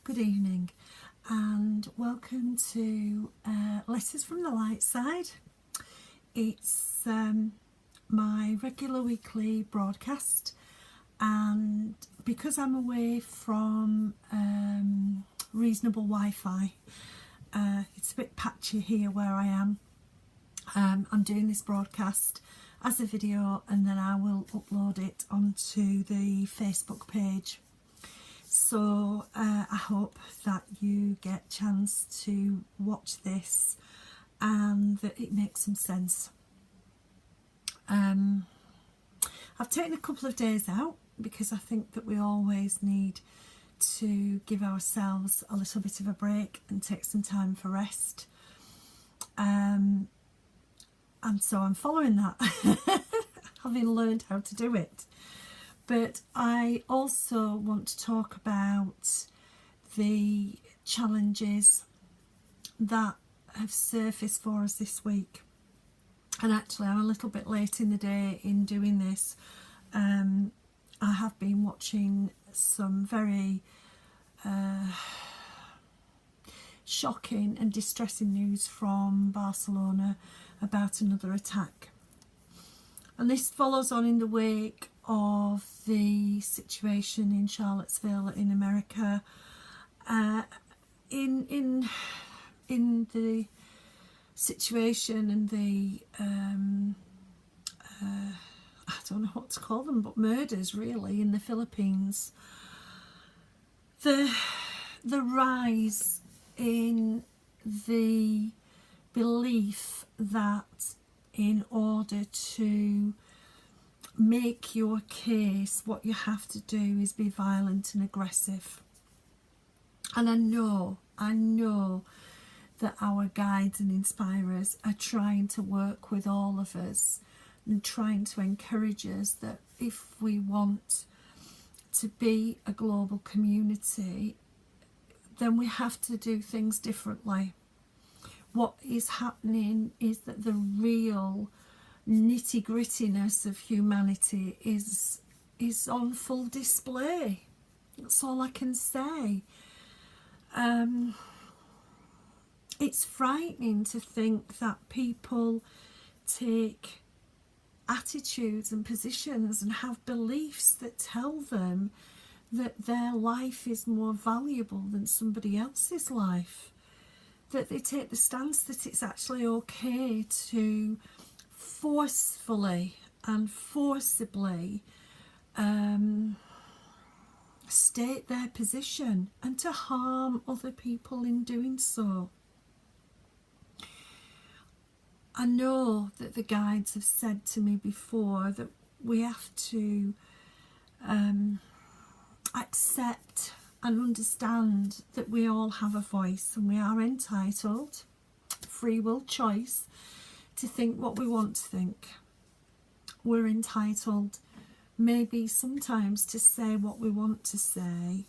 Good evening and welcome to Letters from the Light Side. It's my regular weekly broadcast, and because I'm away from reasonable Wi-Fi, it's a bit patchy here where I am. I'm doing this broadcast as a video and then I will upload it onto the Facebook page. So I hope that you get a chance to watch this and that it makes some sense. I've taken a couple of days out because I think that we always need to give ourselves a little bit of a break and take some time for rest. And so I'm following that, having learned how to do it. But I also want to talk about the challenges that have surfaced for us this week. And actually I'm a little bit late in the day in doing this. I have been watching some very shocking and distressing news from Barcelona about another attack. And this follows on in the wake of the situation in Charlottesville in America, in the situation and the I don't know what to call them, but murders really in the Philippines. The rise in the belief that in order to make your case, what you have to do is be violent and aggressive. And I know that our guides and inspirers are trying to work with all of us and trying to encourage us that if we want to be a global community, then we have to do things differently. What is happening is that the real nitty-grittiness of humanity is on full display. That's all I can say. It's frightening to think that people take attitudes and positions and have beliefs that tell them that their life is more valuable than somebody else's life. That they take the stance that it's actually okay to forcefully and forcibly state their position and to harm other people in doing so. I know that the guides have said to me before that we have to accept and understand that we all have a voice and we are entitled, free will choice, to think what we want to think. We're entitled maybe sometimes to say what we want to say,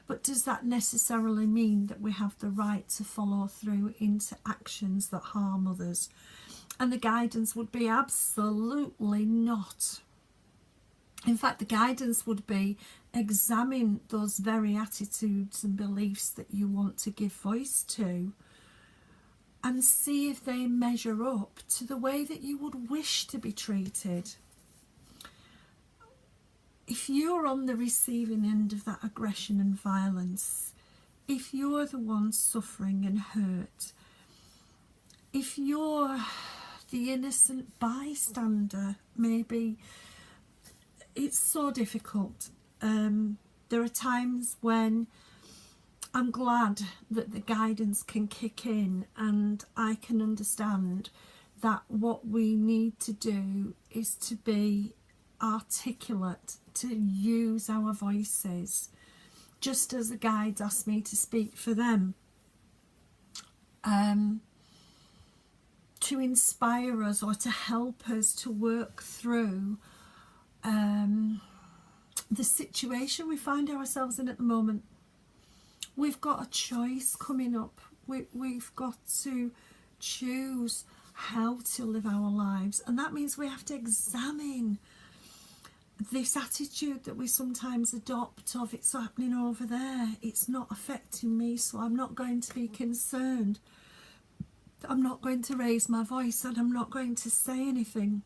but does that necessarily mean that we have the right to follow through into actions that harm others? And the guidance would be absolutely not. In fact, the guidance would be examine those very attitudes and beliefs that you want to give voice to and see if they measure up to the way that you would wish to be treated. If you're on the receiving end of that aggression and violence, if you're the one suffering and hurt, if you're the innocent bystander, maybe it's so difficult. There are times when I'm glad that the guidance can kick in and I can understand that what we need to do is to be articulate, to use our voices, just as the guides asked me to speak for them, to inspire us or to help us to work through the situation we find ourselves in at the moment. We've got a choice coming up. We've got to choose how to live our lives, and that means we have to examine this attitude that we sometimes adopt of it's happening over there, it's not affecting me, so I'm not going to be concerned. I'm not going to raise my voice and I'm not going to say anything.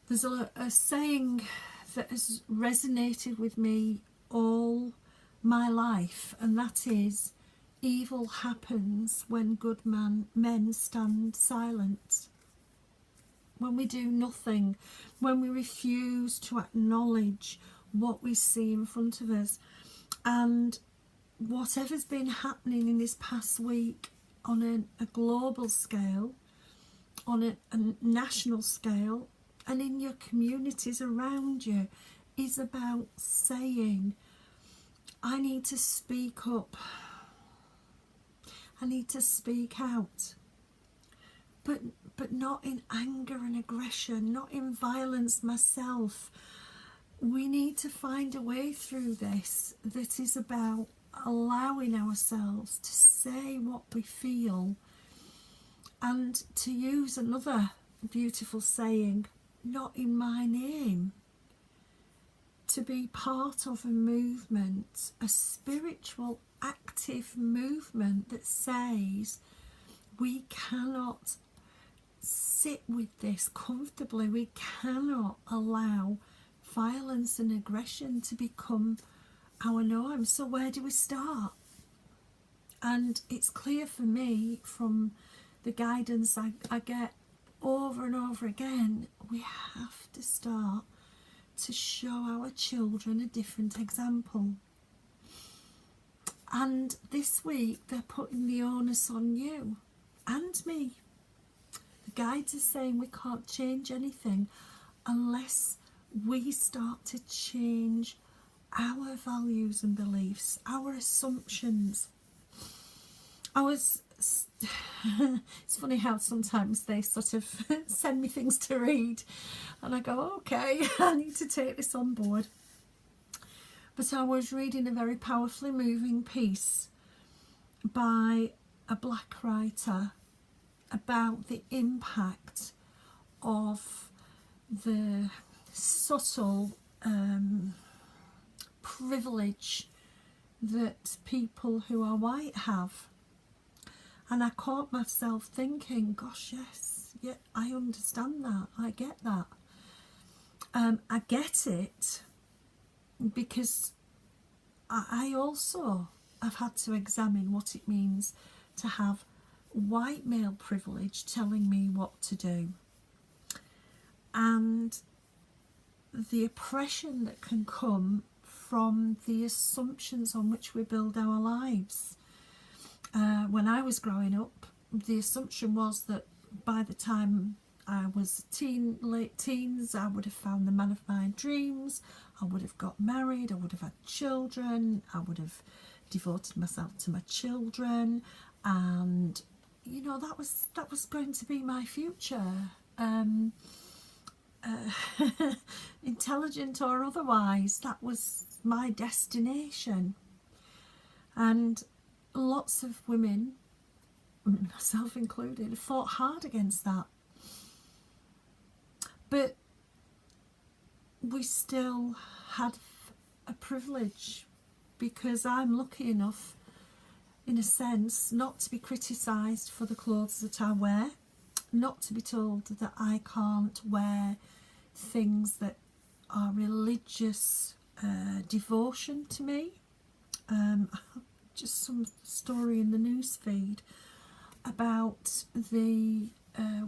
There's a saying that has resonated with me all my life, and that is, evil happens when good men stand silent. When we do nothing, when we refuse to acknowledge what we see in front of us. And whatever's been happening in this past week on a global scale, on a national scale, and in your communities around you, is about saying, I need to speak up. I need to speak out. But not in anger and aggression, not in violence myself. We need to find a way through this that is about allowing ourselves to say what we feel, and to use another beautiful saying, not in my name. To be part of a movement, a spiritual active movement that says we cannot sit with this comfortably. We cannot allow violence and aggression to become our norm. So where do we start? And it's clear for me from the guidance I get over and over again, we have to start to show our children a different example. And this week they're putting the onus on you and me. The guides are saying we can't change anything unless we start to change our values and beliefs, our assumptions. It's funny how sometimes they sort of send me things to read and I go, okay, I need to take this on board. But I was reading a very powerfully moving piece by a black writer about the impact of the subtle privilege that people who are white have. And I caught myself thinking, gosh, yes, yeah, I understand that, I get that. I get it because I also have had to examine what it means to have white male privilege telling me what to do. And the oppression that can come from the assumptions on which we build our lives. When I was growing up, the assumption was that by the time I was late teens, I would have found the man of my dreams, I would have got married, I would have had children, I would have devoted myself to my children, and you know, that was going to be my future, intelligent or otherwise. That was my destination. And lots of women, myself included, fought hard against that. But we still had a privilege, because I'm lucky enough, in a sense, not to be criticised for the clothes that I wear, not to be told that I can't wear things that are religious devotion to me. Just some story in the news feed about the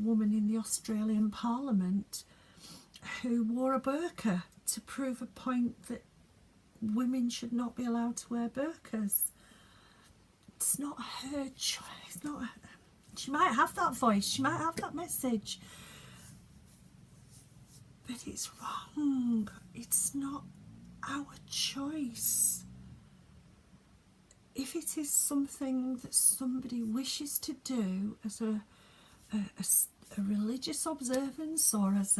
woman in the Australian Parliament who wore a burqa to prove a point that women should not be allowed to wear burqas. It's not her choice. She might have that voice, she might have that message, but it's wrong. It's not our choice. If it is something that somebody wishes to do as a religious observance, or as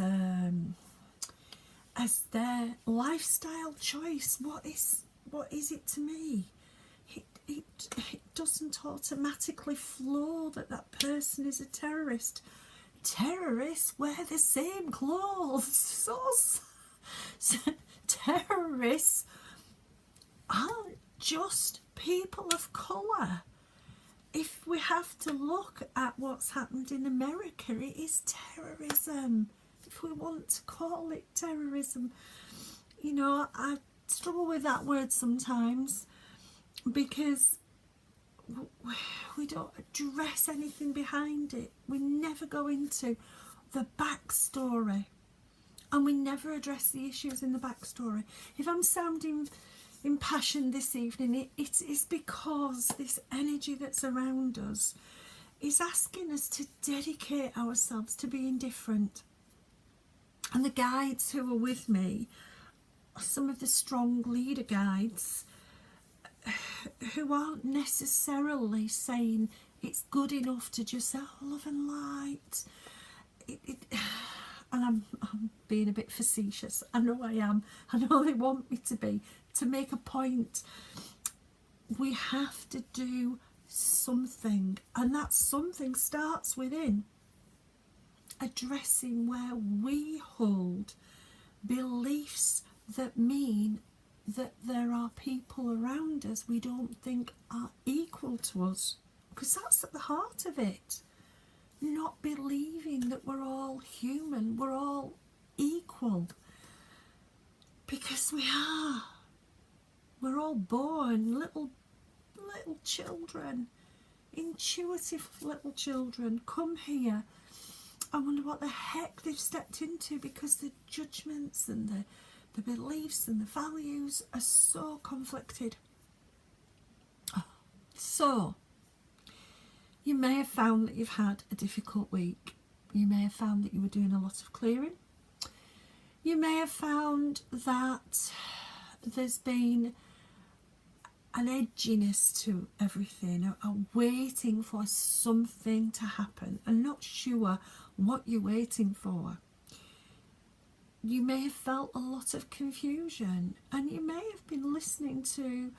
their lifestyle choice, what is it to me? It doesn't automatically flow that person is a terrorist. terrorists wear the same clothes as us. So terrorists aren't just people of colour. If we have to look at what's happened in America, it is terrorism. If we want to call it terrorism, you know, I struggle with that word sometimes because we don't address anything behind it. We never go into the backstory, and we never address the issues in the backstory. If I'm sounding impassioned this evening, it is because this energy that's around us is asking us to dedicate ourselves to being different. And the guides who are with me are some of the strong leader guides who aren't necessarily saying it's good enough to just say, oh, love and light. And I'm being a bit facetious. I know I am. I know they want me to be. To make a point, we have to do something. And that something starts within. Addressing where we hold beliefs that mean that there are people around us we don't think are equal to us. Because that's at the heart of it. Not believing that we're all human, we're all equal. Because we are. We're all born little children, intuitive little children. Come here. I wonder what the heck they've stepped into, because the judgments and the beliefs and the values are so conflicted. So, you may have found that you've had a difficult week. You may have found that you were doing a lot of clearing. You may have found that there's been an edginess to everything, a waiting for something to happen and not sure what you're waiting for. You may have felt a lot of confusion, and you may have been listening to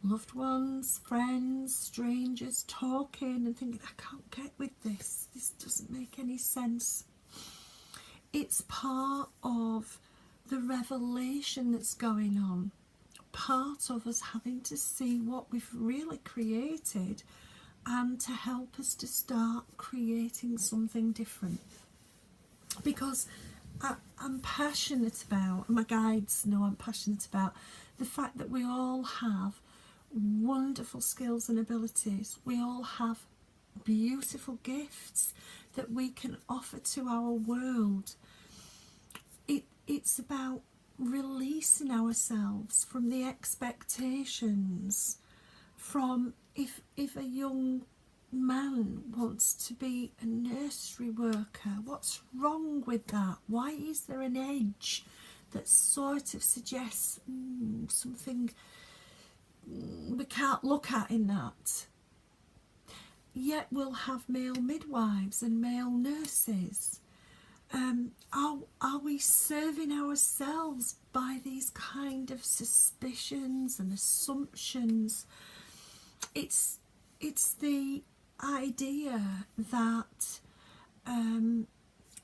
loved ones, friends, strangers talking and thinking, I can't get with this. This doesn't make any sense. It's part of the revelation that's going on. Part of us having to see what we've really created and to help us to start creating something different. Because I'm passionate about, and my guides know I'm passionate about, the fact that we all have wonderful skills and abilities. We all have beautiful gifts that we can offer to our world. It's about releasing ourselves from the expectations, from if a young man wants to be a nursery worker, what's wrong with that? Why is there an edge that sort of suggests something we can't look at in that? Yet we'll have male midwives and male nurses. Are we serving ourselves by these kind of suspicions and assumptions? It's the idea that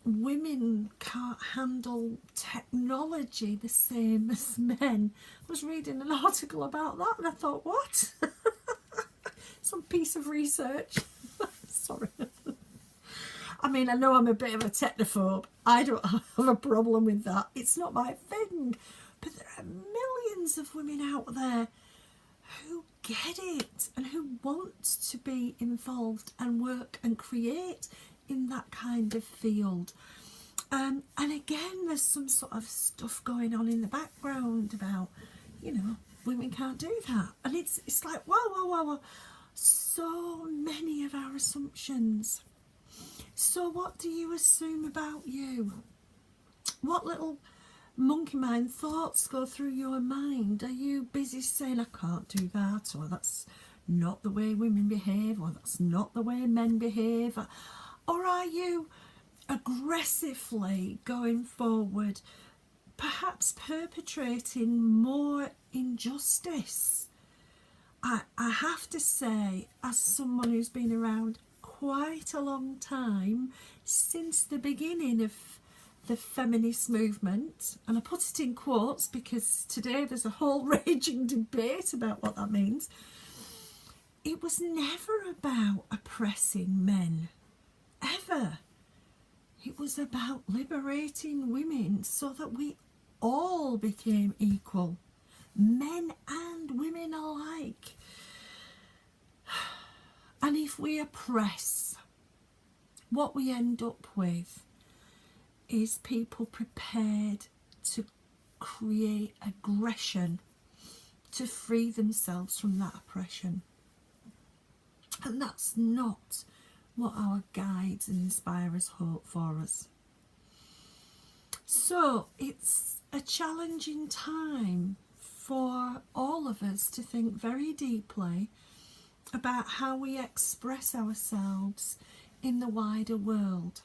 women can't handle technology the same as men. I was reading an article about that and I thought, what? Some piece of research. Sorry. I mean, I know I'm a bit of a technophobe. I don't have a problem with that. It's not my thing. But there are millions of women out there who get it and who want to be involved and work and create in that kind of field. And again, there's some sort of stuff going on in the background about, you know, women can't do that. And it's like, whoa. So many of our assumptions. So what do you assume about you? What little monkey mind thoughts go through your mind? Are you busy saying, I can't do that, or that's not the way women behave, or that's not the way men behave? Or are you aggressively going forward, perhaps perpetrating more injustice? I have to say, as someone who's been around quite a long time, since the beginning of the feminist movement, and I put it in quotes because today there's a whole raging debate about what that means. It was never about oppressing men, ever. It was about liberating women so that we all became equal, men and women alike. And if we oppress, what we end up with is people prepared to create aggression to free themselves from that oppression. And that's not what our guides and inspirers hope for us. So it's a challenging time for all of us to think very deeply about how we express ourselves in the wider world.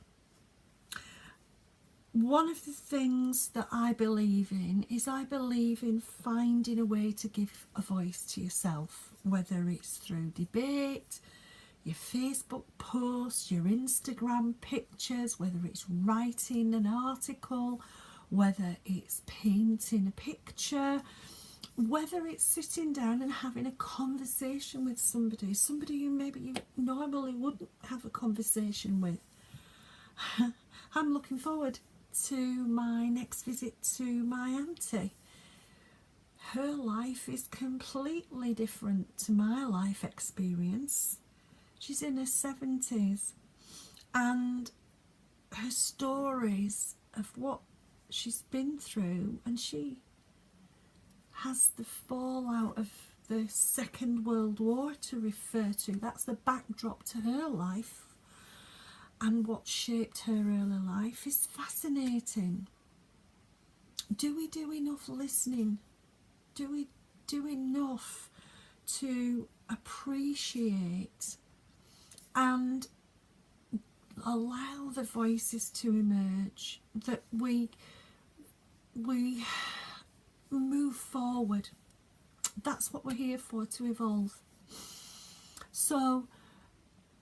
One of the things that I believe in is I believe in finding a way to give a voice to yourself, whether it's through debate, your Facebook posts, your Instagram pictures, whether it's writing an article, whether it's painting a picture, whether it's sitting down and having a conversation with somebody who maybe you normally wouldn't have a conversation with. I'm looking forward to my next visit to my auntie. Her life is completely different to my life experience. She's in her 70s, and her stories of what she's been through, and she has the fallout of the Second World War to refer to. That's the backdrop to her life, and what shaped her early life is fascinating. Do we do enough listening? Do we do enough to appreciate and allow the voices to emerge, that we move forward? That's what we're here for, to evolve. So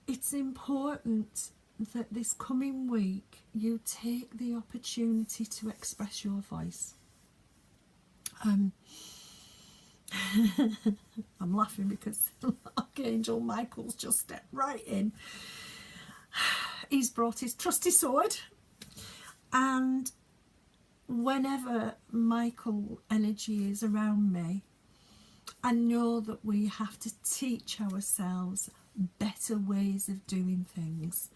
it's important that this coming week you take the opportunity to express your voice. I'm laughing because Archangel Michael's just stepped right in. He's brought his trusty sword, and whenever Michael energy is around me, I know that we have to teach ourselves better ways of doing things.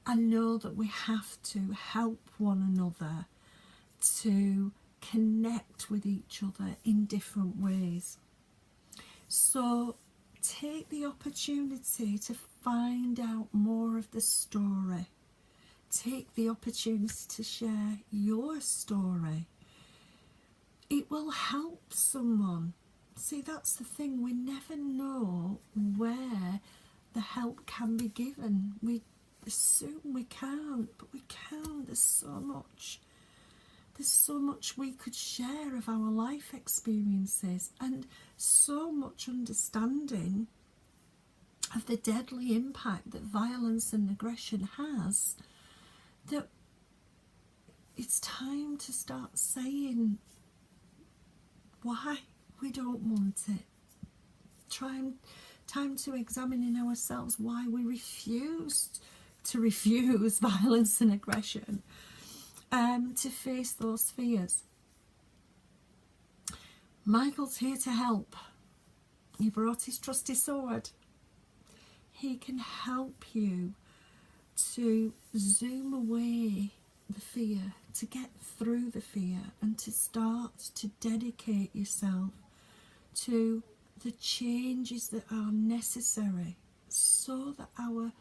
I know that we have to help one another to connect with each other in different ways. So take the opportunity to find out more of the story. Take the opportunity to share your story. It will help someone. See, that's the thing. We never know where the help can be given. We assume we can't, but we can. There's so much we could share of our life experiences, and so much understanding of the deadly impact that violence and aggression has, that it's time to start saying why we don't want it. Time to examine in ourselves why we refuse violence and aggression, to face those fears. Michael's here to help. He brought his trusty sword. He can help you to zoom away the fear, to get through the fear, and to start to dedicate yourself to the changes that are necessary so that our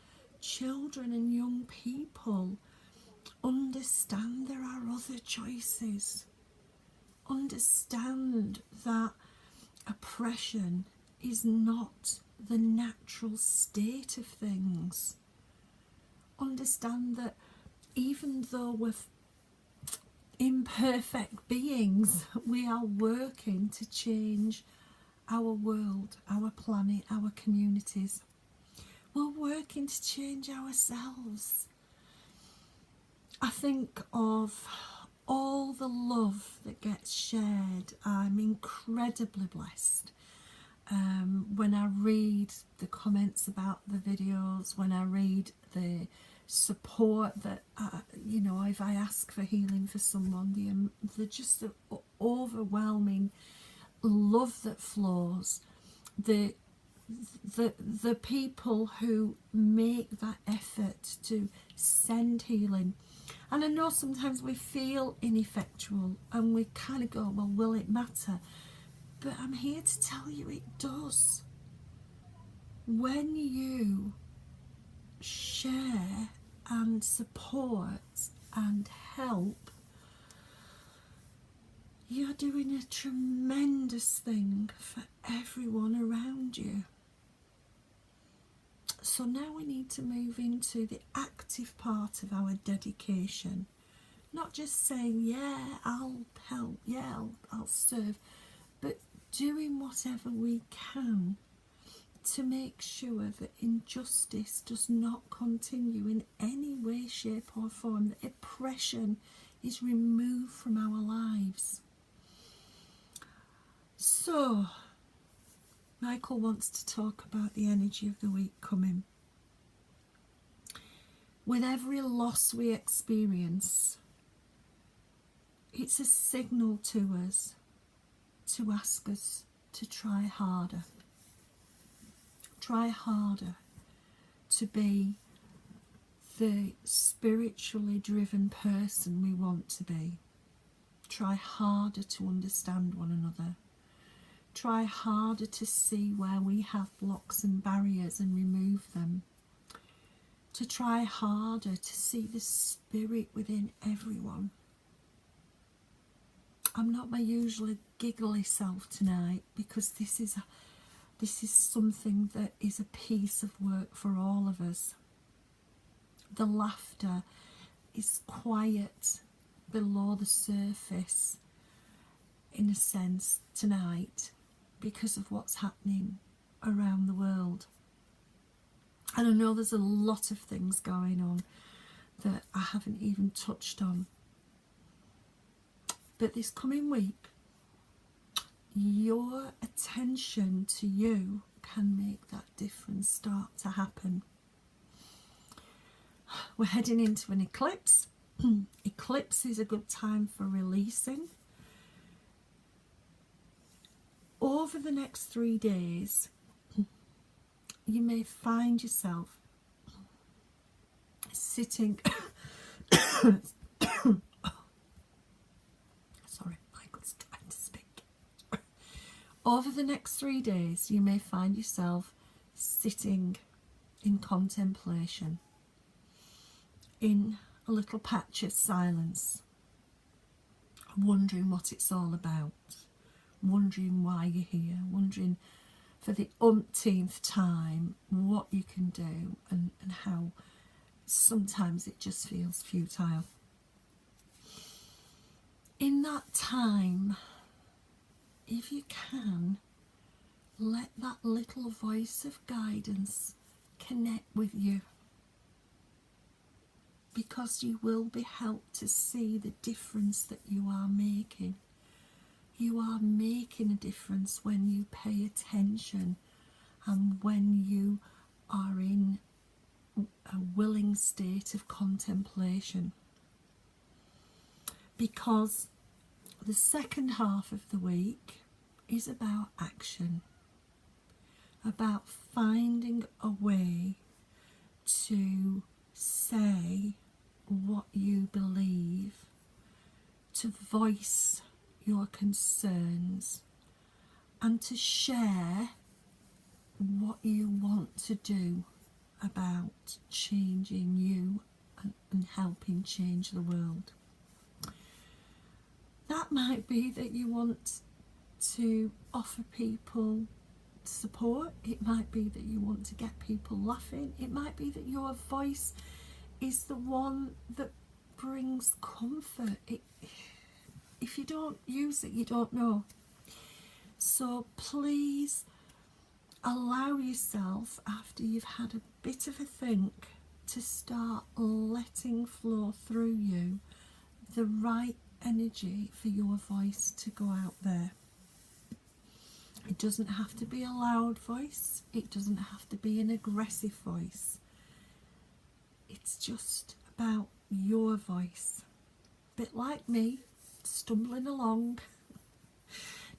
children and young people understand there are other choices, understand that oppression is not the natural state of things, understand that even though we're imperfect beings, we are working to change our world, our planet, our communities. we're working to change ourselves. I think of all the love that gets shared. I'm incredibly blessed. When I read the comments about the videos, when I read the support that, you know, if I ask for healing for someone, the just the overwhelming love that flows, the people who make that effort to send healing. And I know sometimes we feel ineffectual and we kind of go, well, will it matter? But I'm here to tell you it does. When you share and support and help, you're doing a tremendous thing for everyone around you. So now we need to move into the active part of our dedication. Not just saying, yeah, I'll help, yeah, I'll serve, but doing whatever we can to make sure that injustice does not continue in any way, shape or form, that oppression is removed from our lives. So, Michael wants to talk about the energy of the week coming. With every loss we experience, it's a signal to us to ask us to try harder. Try harder to be the spiritually driven person we want to be. Try harder to understand one another. Try harder to see where we have blocks and barriers and remove them. To try harder to see the spirit within everyone. I'm not my usually giggly self tonight because this is something that is a piece of work for all of us. The laughter is quiet below the surface, in a sense, tonight, because of what's happening around the world. And I know there's a lot of things going on that I haven't even touched on. But this coming week, your attention to you can make that difference start to happen. We're heading into an eclipse. Eclipse is a good time for releasing. Over the next 3 days, you may find yourself sitting sorry, Michael's trying to speak. Over the next 3 days, you may find yourself sitting in contemplation, in a little patch of silence, wondering what it's all about, wondering why you're here, wondering for the umpteenth time what you can do and how sometimes it just feels futile. In that time, if you can, let that little voice of guidance connect with you, because you will be helped to see the difference that you are making. You are making a difference when you pay attention and when you are in a willing state of contemplation. Because the second half of the week is about action, about finding a way to say what you believe, to voice your concerns, and to share what you want to do about changing you and helping change the world. That might be that you want to offer people support. It might be that you want to get people laughing. It might be that your voice is the one that brings comfort. If you don't use it, you don't know. So please, allow yourself, after you've had a bit of a think, to start letting flow through you the right energy for your voice to go out there. It doesn't have to be a loud voice. It doesn't have to be an aggressive voice. It's just about your voice. A bit like me, stumbling along,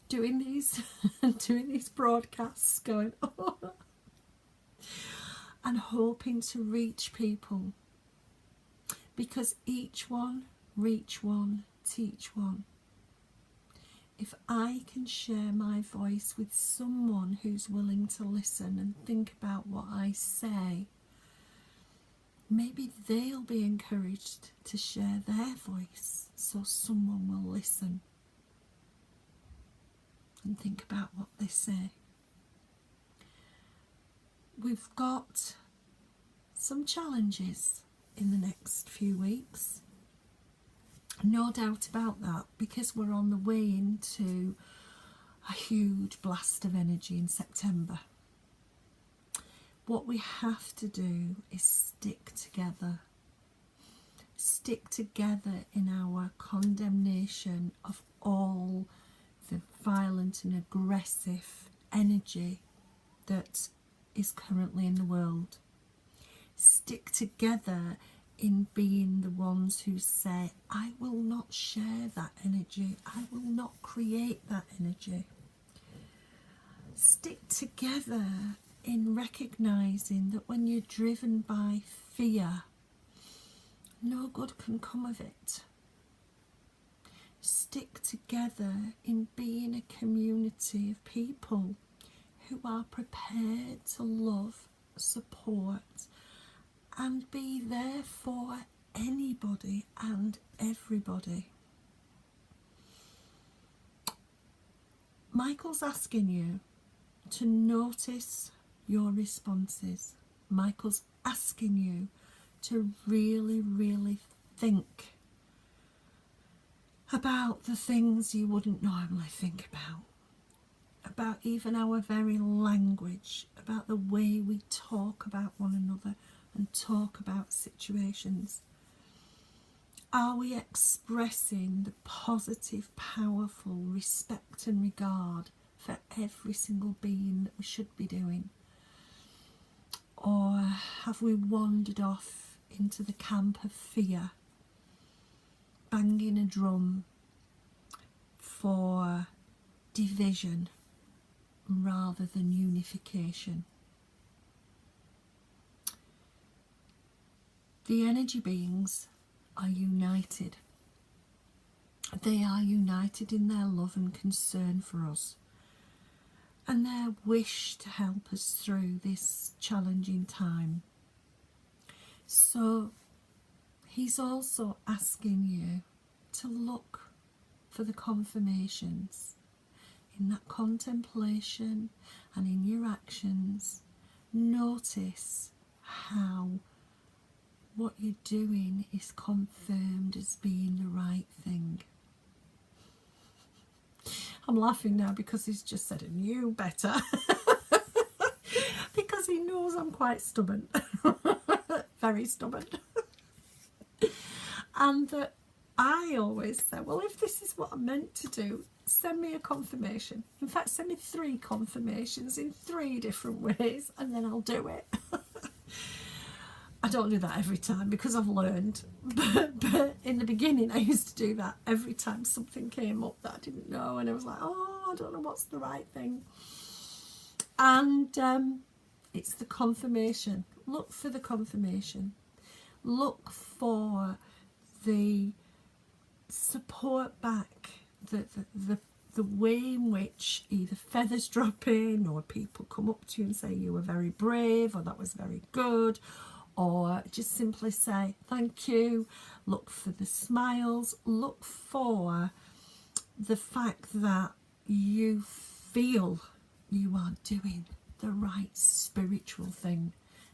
doing these broadcasts, going, oh, and hoping to reach people. Because each one, reach one, teach one. If I can share my voice with someone who's willing to listen and think about what I say, maybe they'll be encouraged to share their voice, so someone will listen and think about what they say. We've got some challenges in the next few weeks. No doubt about that, because we're on the way into a huge blast of energy in September. What we have to do is stick together. Stick together in our condemnation of all the violent and aggressive energy that is currently in the world. Stick together in being the ones who say, I will not share that energy, I will not create that energy. Stick together in recognising that when you're driven by fear, no good can come of it. Stick together in being a community of people who are prepared to love, support, and be there for anybody and everybody. Michael's asking you to notice your responses. Michael's asking you to really, really think about the things you wouldn't normally think about even our very language, about the way we talk about one another and talk about situations. Are we expressing the positive, powerful respect and regard for every single being that we should be doing? Or have we wandered off into the camp of fear, banging a drum for division rather than unification? The energy beings are united. They are united in their love and concern for us and their wish to help us through this challenging time. So he's also asking you to look for the confirmations in that contemplation and in your actions. Notice how what you're doing is confirmed as being the right thing. I'm laughing now because he's just said, and you better. Because he knows I'm quite stubborn. Very stubborn. And that I always say, well, if this is what I'm meant to do, send me a confirmation. In fact, send me 3 confirmations in 3 different ways, and then I'll do it. I don't do that every time because I've learned, but in the beginning I used to do that every time something came up that I didn't know, and I was like, oh, I don't know what's the right thing. And it's the confirmation. Look for the confirmation. Look for the support back, the way in which either feathers drop in or people come up to you and say you were very brave or that was very good, or just simply say thank you. Look for the smiles. Look for the fact that you feel you are doing the right spiritual thing,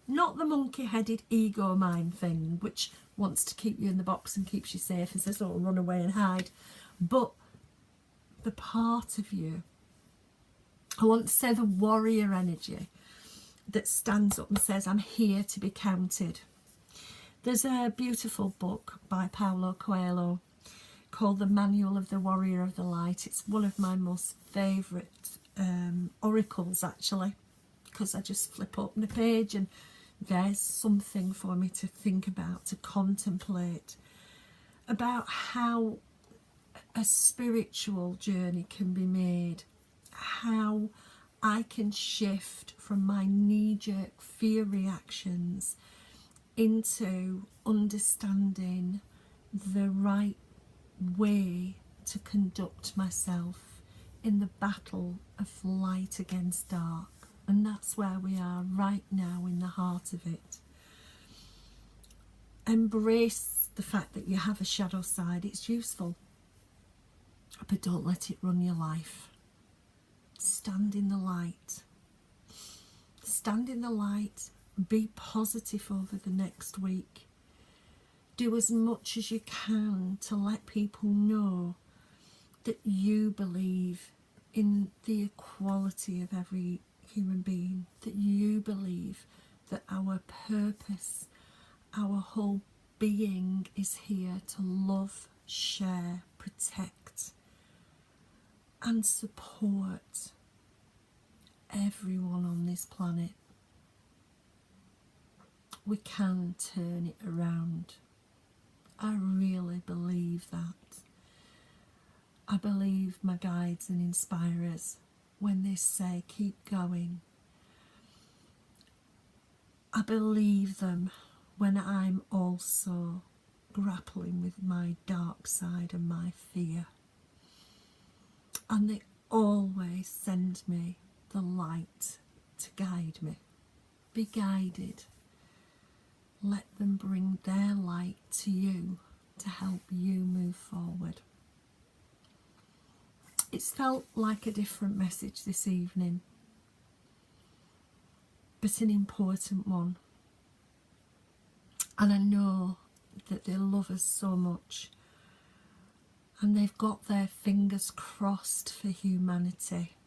not the monkey-headed ego mind thing which wants to keep you in the box and keeps you safe and says, oh, run away and hide, but the part of you I want to say the warrior energy that stands up and says, I'm here to be counted. There's a beautiful book by Paulo Coelho called The Manual of the Warrior of the Light. It's one of my most favourite oracles, actually, because I just flip open a page and there's something for me to think about, to contemplate, about how a spiritual journey can be made, how I can shift from my knee-jerk fear reactions into understanding the right way to conduct myself in the battle of light against dark. And that's where we are right now, in the heart of it. Embrace the fact that you have a shadow side. It's useful, but don't let it run your life. Stand in the light. Stand in the light. Be positive over the next week. Do as much as you can to let people know that you believe in the equality of every human being, that you believe that our purpose, our whole being is here to love, share, protect and support everyone on this planet. We can turn it around. I really believe that. I believe my guides and inspirers when they say keep going. I believe them when I'm also grappling with my dark side and my fear. And they always send me the light to guide me. Be guided. Let them bring their light to you to help you move forward. It's felt like a different message this evening, but an important one. And I know that they love us so much, and they've got their fingers crossed for humanity.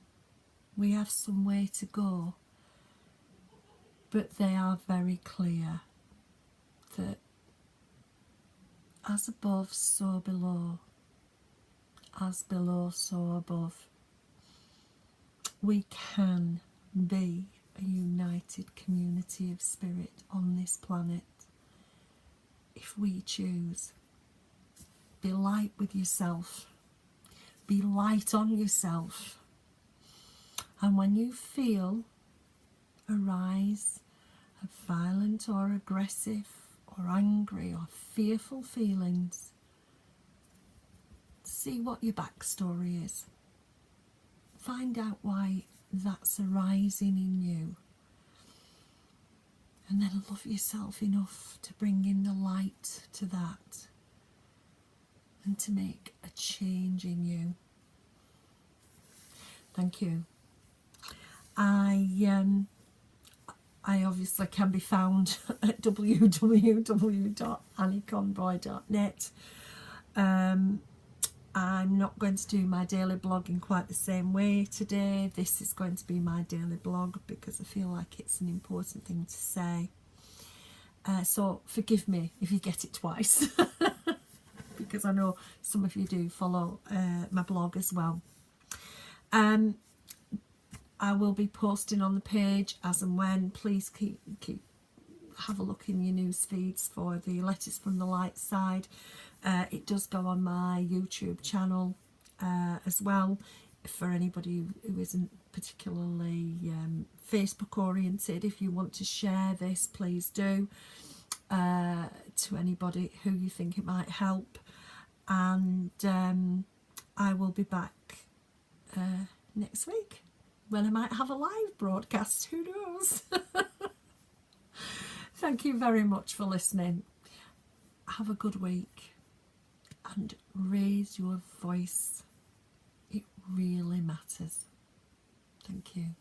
We have some way to go, but they are very clear that as above, so below, as below, so above. We can be a united community of spirit on this planet if we choose. Be light with yourself. Be light on yourself. And when you feel a rise of violent or aggressive or angry or fearful feelings, see what your backstory is. Find out why that's arising in you. And then love yourself enough to bring in the light to that and to make a change in you. Thank you. I obviously can be found at www.annieconboy.net. I'm not going to do my daily blog in quite the same way today. This is going to be my daily blog because I feel like it's an important thing to say. So forgive me if you get it twice because I know some of you do follow my blog as well. I will be posting on the page as and when. Please keep have a look in your news feeds for the Letters from the Light side. It does go on my YouTube channel as well. For anybody who isn't particularly Facebook oriented, if you want to share this, please do to anybody who you think it might help. And I will be back next week when I might have a live broadcast. Who knows? Thank you very much for listening. Have a good week and raise your voice. It really matters. Thank you.